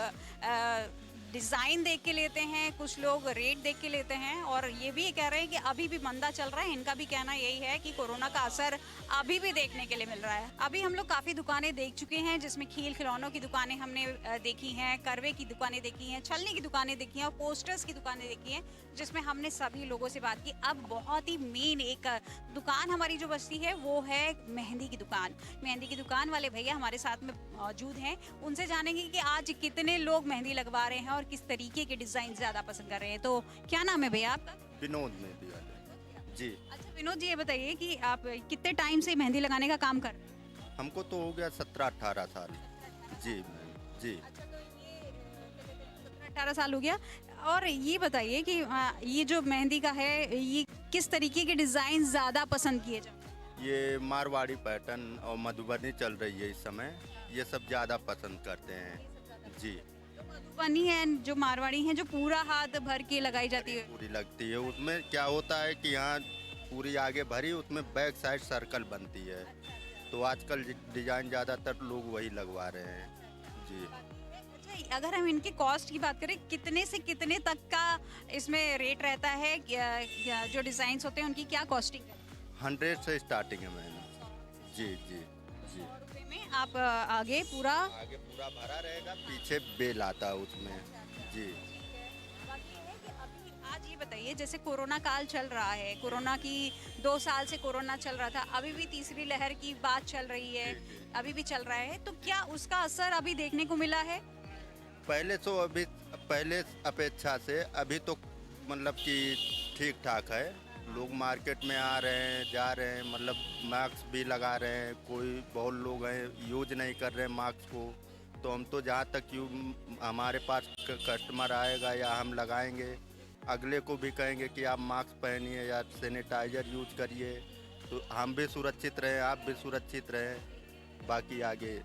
डिज़ाइन देख के लेते हैं, कुछ लोग रेट देख के लेते हैं, और ये भी कह रहे हैं कि अभी भी मंदा चल रहा है। इनका भी कहना यही है कि कोरोना का असर अभी भी देखने के लिए मिल रहा है। अभी हम लोग काफ़ी दुकानें देख चुके हैं, जिसमें खेल खिलौनों की दुकानें हमने देखी हैं, करवे की दुकानें देखी हैं, छलनी की दुकानें देखी हैं और पोस्टर्स की दुकानें देखी हैं, जिसमें हमने सभी लोगों से बात की। अब बहुत ही मेन एक दुकान हमारी जो बचती है वो है मेहंदी की दुकान। मेहंदी की दुकान वाले भैया हमारे साथ में मौजूद हैं, उनसे जानेंगे कि आज कितने लोग मेहंदी लगवा रहे हैं और किस तरीके के डिज़ाइन ज़्यादा पसंद कर रहे हैं। तो क्या नाम है भैया आपका?
विनोद मेहंदी वाले जी।
अच्छा विनोद जी, ये बताइए कि आप कितने टाइम से मेहंदी लगाने का काम कर रहे हैं?
हमको तो हो गया 17-18 साल जी जी।
अच्छा, तो ये 17-18 साल हो गया। और ये बताइए कि ये जो मेहंदी का है, ये किस तरीके के डिज़ाइन ज़्यादा पसंद किए जाते हैं?
ये मारवाड़ी पैटर्न और मधुबनी चल रही है इस समय, ये सब ज़्यादा पसंद करते हैं जी
तो मधुबनी है जो मारवाड़ी है जो पूरा हाथ भर के लगाई जाती है।
पूरी लगती है। उसमें क्या होता है कि यहाँ पूरी आगे भरी, उसमें बैक साइड सर्कल बनती है। तो आजकल डिजाइन ज़्यादातर लोग वही लगवा रहे हैं। जी
अच्छा, अगर हम इनकी कॉस्ट की बात करें, कितने से कितने तक का इसमें रेट रहता है? जो डिजाइन होते हैं उनकी क्या कॉस्टिंग है?
100 से स्टार्टिंग है मैम। जी जी जी।
रुपए में आप आगे पूरा
भरा रहेगा, पीछे बेल आता है उसमें। जी
बाकी है कि अभी आज ये बताइए, जैसे कोरोना काल चल रहा है, कोरोना की 2 साल से कोरोना चल रहा था, अभी भी तीसरी लहर की बात चल रही है, अभी भी चल रहा है, तो क्या उसका असर अभी देखने को मिला है?
पहले अपेक्षा से अभी तो मतलब कि ठीक ठाक है। लोग मार्केट में आ रहे हैं, जा रहे हैं, मतलब मास्क भी लगा रहे हैं। कोई बहुत लोग हैं यूज नहीं कर रहे हैं मास्क को। तो हम तो जहाँ तक हमारे पास कस्टमर आएगा या हम लगाएंगे, अगले को भी कहेंगे कि आप मास्क पहनिए या सैनिटाइज़र यूज करिए, तो हम भी सुरक्षित रहें, आप भी सुरक्षित रहें। बाकी आगे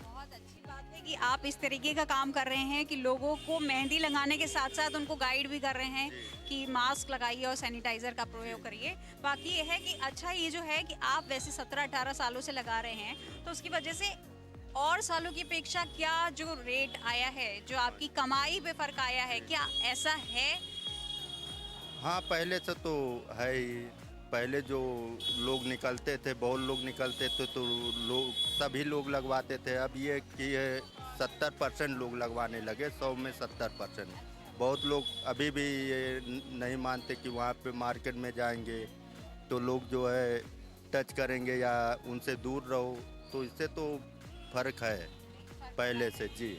बहुत अच्छी बात है कि आप इस तरीके का काम कर रहे हैं कि लोगों को मेहंदी लगाने के साथ साथ उनको गाइड भी कर रहे हैं कि मास्क लगाइए और सैनिटाइजर का प्रयोग करिए। बाकी ये है कि अच्छा, ये जो है कि आप वैसे 17-18 सालों से लगा रहे हैं, तो उसकी वजह से और सालों की अपेक्षा क्या जो रेट आया है, जो आपकी कमाई पे फर्क आया है, क्या ऐसा है?
हाँ, पहले से तो है ही। पहले जो लोग निकलते थे, बहुत लोग निकलते थे, तो लोग सभी लोग लगवाते थे। अब ये कि 70% लोग लगवाने लगे, 100 में 70%। बहुत लोग अभी भी ये नहीं मानते कि वहाँ पे मार्केट में जाएंगे तो लोग जो है टच करेंगे या उनसे दूर रहो। तो इससे तो फर्क है पहले से। जी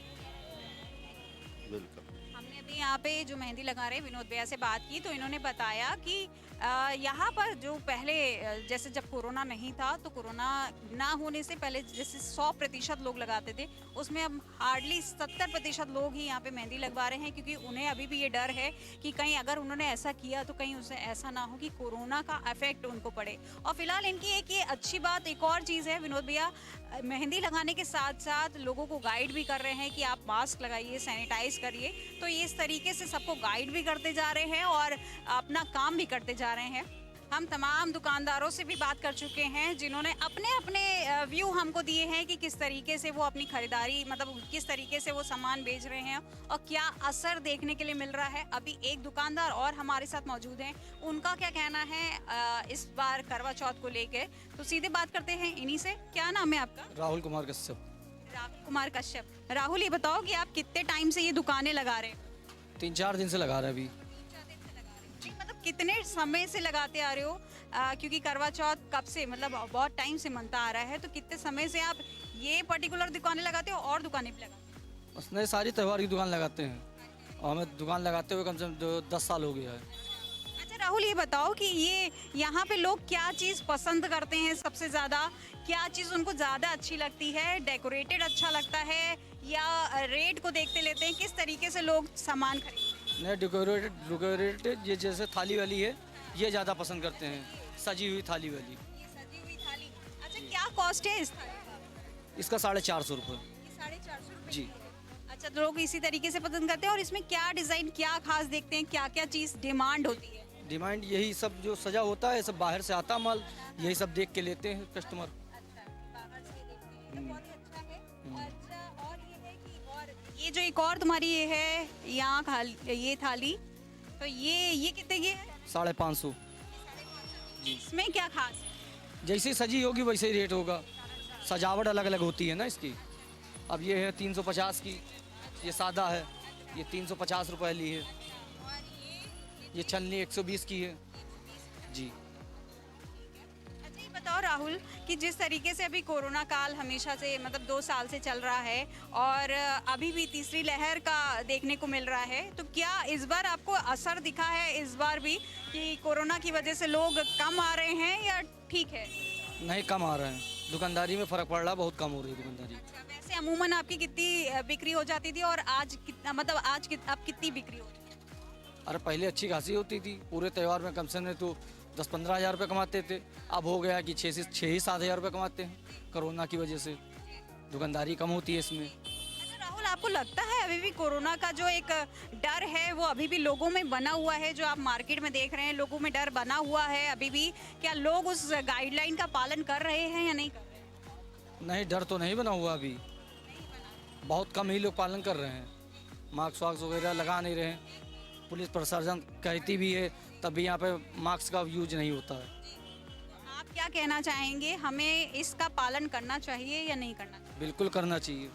बिल्कुल।
हमने अभी यहाँ पे जो मेहंदी लगा रहे हैं विनोद भैया से बात की, तो इन्होंने बताया कि यहाँ पर जो पहले जैसे जब कोरोना नहीं था, तो कोरोना ना होने से पहले जैसे 100% लोग लगाते थे, उसमें अब हार्डली 70% लोग ही यहाँ पे मेहंदी लगवा रहे हैं, क्योंकि उन्हें अभी भी ये डर है कि कहीं अगर उन्होंने ऐसा किया तो कहीं उसे ऐसा ना हो कि कोरोना का इफेक्ट उनको पड़े। और फिलहाल इनकी एक ये अच्छी बात, एक और चीज़ है, विनोद भैया मेहंदी लगाने के साथ साथ लोगों को गाइड भी कर रहे हैं कि आप मास्क लगाइए, सैनिटाइज करिए। तो ये इस तरीके से सबको गाइड भी करते जा रहे हैं और अपना काम भी करते जा रहे हैं। हम तमाम दुकानदारों से भी बात कर चुके हैं जिन्होंने अपने अपने व्यू हमको दिए हैं कि किस तरीके से वो अपनी खरीदारी, मतलब किस तरीके से वो सामान बेच रहे हैं और क्या असर देखने के लिए मिल रहा है। अभी एक दुकानदार और हमारे साथ मौजूद हैं, उनका क्या कहना है इस बार करवा चौथ को लेकर, तो सीधे बात करते हैं इन्हीं से। क्या नाम है आपका?
राहुल कुमार कश्यप।
राहुल कुमार कश्यप। राहुल, ये बताओ कि आप कितने टाइम से ये दुकानें लगा रहे हैं?
3-4 दिन से लगा रहे हैं अभी।
मतलब कितने समय से लगाते आ रहे हो? क्योंकि करवा चौथ कब से, मतलब बहुत टाइम से मनता आ रहा है, तो कितने समय से आप ये पर्टिकुलर दुकानें लगाते हो और दुकानें भी लगाते हो?
उसने सारी त्यौहार की दुकान लगाते हैं और हमें दुकान लगाते हुए कम से कम 10 साल हो गया है।
अच्छा राहुल, ये बताओ कि ये यहाँ पे लोग क्या चीज़ पसंद करते हैं सबसे ज़्यादा? क्या चीज़ उनको ज़्यादा अच्छी लगती है? डेकोरेटेड अच्छा लगता है या रेट को देखते लेते हैं? किस तरीके से लोग सामान खरीदते हैं?
नहीं, डेकोरेटेड ये जैसे थाली वाली है, ये ज़्यादा पसंद करते हैं, सजी हुई थाली वाली।
ये सजी हुई थाली। अच्छा, क्या कॉस्ट है इस थाली का?
इसका 450 रुपये।
450 रुपये
जी।
अच्छा, तो लोग इसी तरीके से पसंद करते हैं। और इसमें क्या डिज़ाइन, क्या खास देखते हैं, क्या क्या चीज़ डिमांड होती है?
डिमांड यही सब जो सजा होता है, सब बाहर से आता माल, यही सब देख के लेते हैं कस्टमर।
अच्छा, बाहर से देखते हैं, तो बहुत ही अच्छा है। अच्छा, और ये है कि और ये जो एक और तुम्हारी ये है यहाँ ये थाली, तो ये कितने की है?
550।
इसमें क्या खास है?
जैसी सजी होगी वैसे ही रेट होगा, सजावट अलग अलग होती है ना इसकी। अब ये है 350 की, ये सादा है, ये 350 रुपये ली है। ये छलनी 120 की है। जी।
अच्छा, ये बताओ राहुल कि जिस तरीके से अभी कोरोना काल हमेशा से, मतलब 2 साल से चल रहा है और अभी भी तीसरी लहर का देखने को मिल रहा है, तो क्या इस बार आपको असर दिखा है इस बार भी कि कोरोना की वजह से लोग कम आ रहे हैं या ठीक है?
नहीं, कम आ रहे हैं, दुकानदारी में फ़र्क पड़ रहा है, बहुत कम हो रही है दुकानदारी।
अच्छा, वैसे अमूमन आपकी कितनी बिक्री हो जाती थी और आज कितना, मतलब आज अब कितनी बिक्री हो रही है?
अरे पहले अच्छी खासी होती थी, पूरे त्यौहार में कम से कम तो 10-15 हज़ार रुपये कमाते थे। अब हो गया कि 6-7 हज़ार रुपये कमाते हैं। कोरोना की वजह से दुकानदारी कम होती है इसमें।
अच्छा राहुल, आपको लगता है अभी भी कोरोना का जो एक डर है वो अभी भी लोगों में बना हुआ है? जो आप मार्केट में देख रहे हैं, लोगों में डर बना हुआ है अभी भी? क्या लोग उस गाइडलाइन का पालन कर रहे हैं या नहीं कर रहे हैं?
नहीं, डर तो नहीं बना हुआ अभी, बहुत कम ही लोग पालन कर रहे हैं। मास्क वास्क वगैरह लगा नहीं रहे हैं। पुलिस प्रशासन कहती भी है तब भी यहाँ पे मास्क का यूज नहीं होता है।
आप क्या कहना चाहेंगे, हमें इसका पालन करना चाहिए या नहीं करना चाहिए?
बिल्कुल करना चाहिए।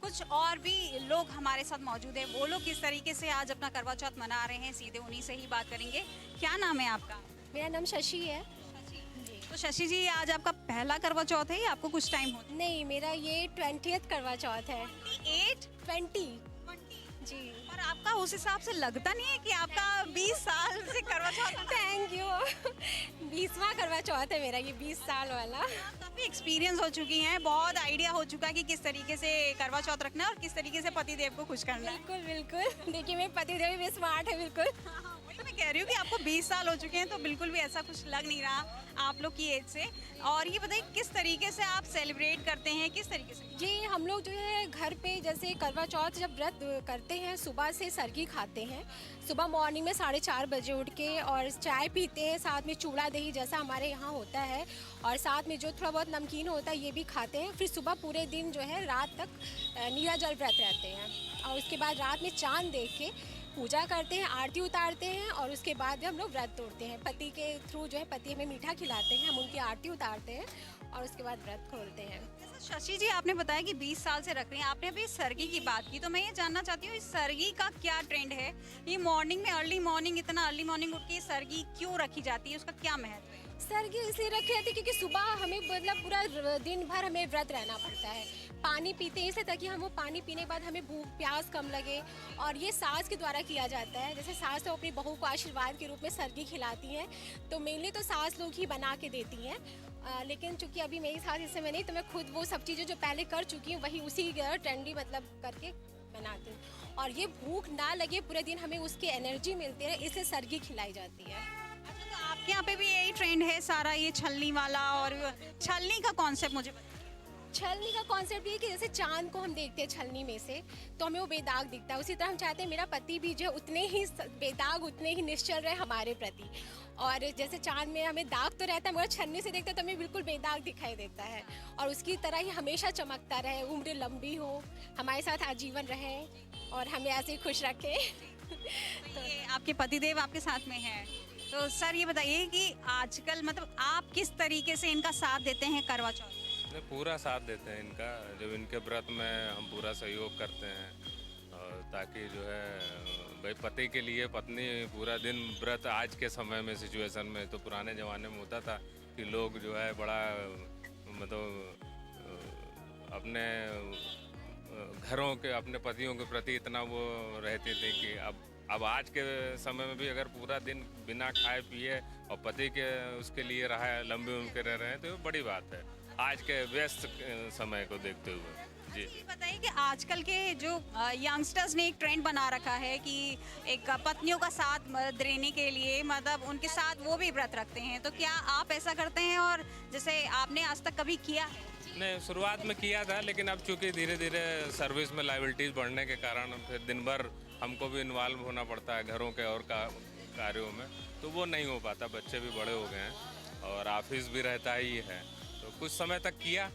कुछ और भी लोग हमारे साथ मौजूद हैं, वो लोग किस तरीके से आज अपना करवा चौथ मना रहे हैं, सीधे उन्हीं से ही बात करेंगे। क्या नाम है आपका?
मेरा नाम शशि है।
तो शशि जी, आज आपका पहला करवा चौथ है या आपको कुछ टाइम हो?
नहीं, मेरा ये 20th करवा चौथ है। 20 जी।
और आपका उस हिसाब से लगता नहीं है कि आपका 20 साल से करवा चौथ?
Thank you. 20वां करवा चौथ है मेरा, ये 20 साल वाला।
काफी एक्सपीरियंस हो चुकी हैं, बहुत आइडिया हो चुका है कि किस तरीके से करवा चौथ रखना है और किस तरीके से पतिदेव को खुश करना है।
बिल्कुल बिल्कुल। देखिए मेरे पतिदेव भी स्मार्ट है बिल्कुल।
तो मैं कह रही हूँ कि आपको 20 साल हो चुके हैं तो बिल्कुल भी ऐसा कुछ लग नहीं रहा आप लोग की एज से। और ये बताइए किस तरीके से आप सेलिब्रेट करते हैं, किस तरीके से?
ये हम लोग जो है घर पे जैसे करवा चौथ जब व्रत करते हैं, सुबह से सरगी खाते हैं। सुबह मॉर्निंग में 4:30 बजे उठ के और चाय पीते हैं, साथ में चूड़ा दही जैसा हमारे यहाँ होता है, और साथ में जो थोड़ा बहुत नमकीन होता है ये भी खाते हैं। फिर सुबह पूरे दिन जो है रात तक नीराजल व्रत रहते हैं, और उसके बाद रात में चांद देख के पूजा करते हैं, आरती उतारते हैं, और उसके बाद हम लोग व्रत तोड़ते हैं। पति के थ्रू जो है पति हमें मीठा खिलाते हैं, हम उनकी आरती उतारते हैं और उसके बाद व्रत खोलते हैं।
शशि जी, आपने बताया कि 20 साल से रख रही हैं, आपने अभी सरगी की बात की, तो मैं ये जानना चाहती हूँ इस सरगी का क्या ट्रेंड है? ये मॉर्निंग में अर्ली मॉर्निंग, इतना अर्ली मॉर्निंग उठ के सरगी क्यों रखी जाती है, उसका क्या महत्व है?
सरगी इसलिए रखी जाती है क्योंकि सुबह हमें मतलब पूरा दिन भर हमें व्रत रहना पड़ता है। पानी पीते हैं इसलिए ताकि हम वो पानी पीने के बाद हमें भूख प्यास कम लगे, और ये सास के द्वारा किया जाता है। जैसे सास तो अपनी बहू को आशीर्वाद के रूप में सरगी खिलाती हैं, तो मेनली तो सास लोग ही बना के देती हैं। लेकिन चूंकि अभी मेरी सास इस समय नहीं, तो मैं खुद वो सब चीज़ें जो पहले कर चुकी हूँ वही उसी ट्रेंडी मतलब करके बनाती हूँ। और ये भूख ना लगे पूरे दिन, हमें उसकी एनर्जी मिलती है, इसलिए सरगी खिलाई जाती है।
अच्छा, तो आपके यहाँ पे भी यही ट्रेंड है सारा, ये छलनी वाला? और छलनी का कॉन्सेप्ट मुझे बताइए।
छलनी का कॉन्सेप्ट ये है कि जैसे चांद को हम देखते हैं छलनी में से, तो हमें वो बेदाग दिखता है। उसी तरह हम चाहते हैं मेरा पति भी जो उतने ही बेदाग, उतने ही निश्चल रहे हमारे प्रति। और जैसे चांद में हमें दाग तो रहता है, मगर छलनी से देखते हैं तो हमें बिल्कुल बेदाग दिखाई देता है, और उसकी तरह ही हमेशा चमकता रहे, उम्र लंबी हो, हमारे साथ आजीवन रहे और हमें ऐसे ही खुश रखे।
तो ये आपके पतिदेव आपके साथ में हैं, तो सर ये बताइए कि आजकल मतलब आप किस तरीके से इनका साथ देते हैं करवा चौथ?
पूरा साथ देते हैं इनका, जब इनके व्रत में हम पूरा सहयोग करते हैं, और ताकि जो है भाई पति के लिए पत्नी पूरा दिन व्रत, आज के समय में सिचुएशन में, तो पुराने ज़माने में होता था कि लोग जो है बड़ा मतलब अपने घरों के, अपने पतियों के प्रति इतना वो रहते थे कि अब आज के समय में भी अगर पूरा दिन बिना खाए पिए और पति के उसके लिए रहा है, लंबे उम्र के रह रहे हैं, तो ये बड़ी बात है आज के व्यस्त समय को देखते हुए। जी जी,
बताइए कि आजकल के जो यंगस्टर्स ने एक ट्रेंड बना रखा है कि एक पत्नियों का साथ देने के लिए मतलब उनके साथ वो भी व्रत रखते हैं, तो क्या आप ऐसा करते हैं? और जैसे आपने आज तक कभी किया है?
नहीं, शुरुआत में किया था, लेकिन अब चूंकि धीरे धीरे सर्विस में लायबिलिटीज़ बढ़ने के कारण फिर दिन भर हमको भी इन्वॉल्व होना पड़ता है घरों के और कार्यों में, तो वो नहीं हो पाता। बच्चे भी बड़े हो गए हैं और ऑफिस भी रहता ही है, तो कुछ समय तक किया,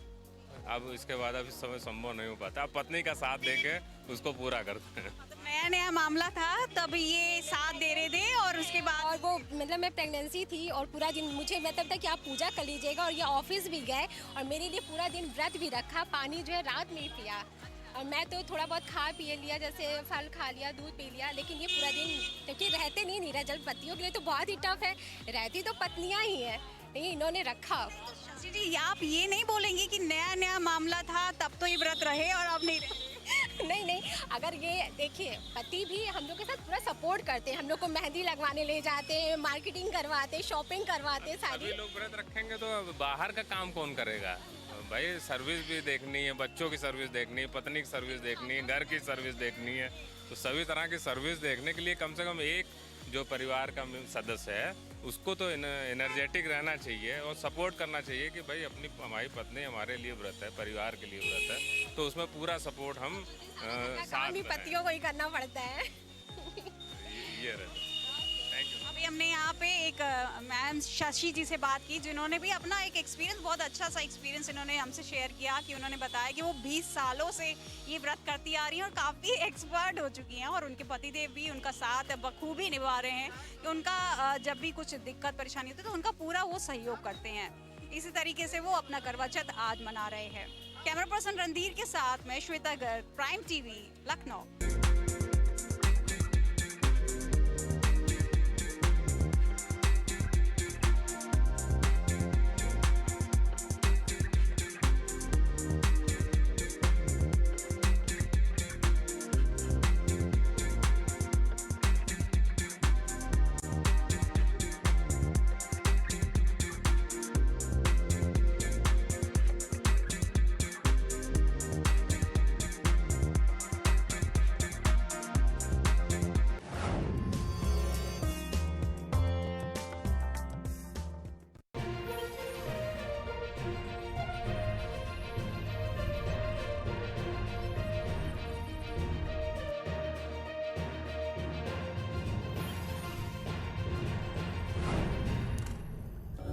अब इसके बाद अब इस समय संभव नहीं हो पाता। अब पत्नी का साथ देके उसको पूरा करते हैं।
नया नया मामला था तब ये साथ दे रहे थे, और उसके बाद
और वो मतलब मैं प्रेगनेंसी थी और पूरा दिन मुझे मतलब था कि आप पूजा कर लीजिएगा, और ये ऑफिस भी गए और मेरे लिए पूरा दिन व्रत भी रखा, पानी जो है रात में ही पिया, और मैं तो थोड़ा बहुत खा पी लिया, जैसे फल खा लिया, दूध पी लिया, लेकिन ये पूरा दिन क्योंकि रहते नहीं नीराजल, पतियों के लिए तो बहुत ही टफ है, रहती तो पत्नियाँ ही हैं, लेकिन इन्होंने रखा।
जी जी, आप ये नहीं बोलेंगे कि नया नया मामला था तब तो ये व्रत रहे और अब नहीं रहे?
नहीं नहीं, अगर ये देखिए, पति भी हम लोग के साथ पूरा सपोर्ट करते हैं, हम लोग को मेहंदी लगवाने ले जाते हैं, मार्केटिंग करवाते हैं, शॉपिंग करवाते हैं, सारी।
सभी लोग व्रत रखेंगे तो बाहर का काम कौन करेगा भाई? सर्विस भी देखनी है, बच्चों की सर्विस देखनी है, पत्नी की सर्विस देखनी है, घर की सर्विस देखनी है, तो सभी तरह की सर्विस देखने के लिए कम से कम एक जो परिवार का सदस्य है उसको तो एनर्जेटिक रहना चाहिए और सपोर्ट करना चाहिए कि भाई हमारी पत्नी हमारे लिए व्रत है, परिवार के लिए व्रत है, तो उसमें पूरा सपोर्ट हम साथ
भी
में
पतियों को ही करना पड़ता है।
ये रहता है। Thank you.
अभी हमने यहाँ पे एक मैम शशि जी से बात की जिन्होंने भी अपना एक एक्सपीरियंस, बहुत अच्छा सा एक्सपीरियंस इन्होंने हमसे शेयर किया कि उन्होंने बताया कि वो 20 सालों से ये व्रत करती आ रही हैं और काफ़ी एक्सपर्ट हो चुकी हैं और उनके पतिदेव भी उनका साथ बखूबी निभा रहे हैं कि उनका जब भी कुछ दिक्कत परेशानी होती है तो उनका पूरा वो सहयोग करते हैं। इसी तरीके से वो अपना करवा चौथ आज मना रहे हैं। कैमरा पर्सन रणधीर के साथ मैं श्वेता गर्ग, प्राइम टीवी, लखनऊ।